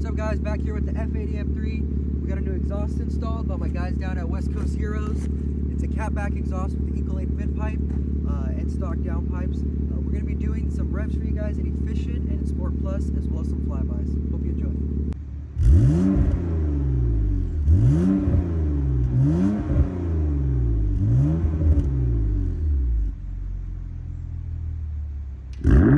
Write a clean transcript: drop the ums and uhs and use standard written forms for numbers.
up guys, back here with the F80 M3. We got a new exhaust installed by my guys down at West Coast Heroes. It's a catback exhaust with the Ecolate mid pipe and stock down pipes. We're going to be doing some revs for you guys in Efficient and in Sport Plus, as well as some flybys. Hope you enjoy.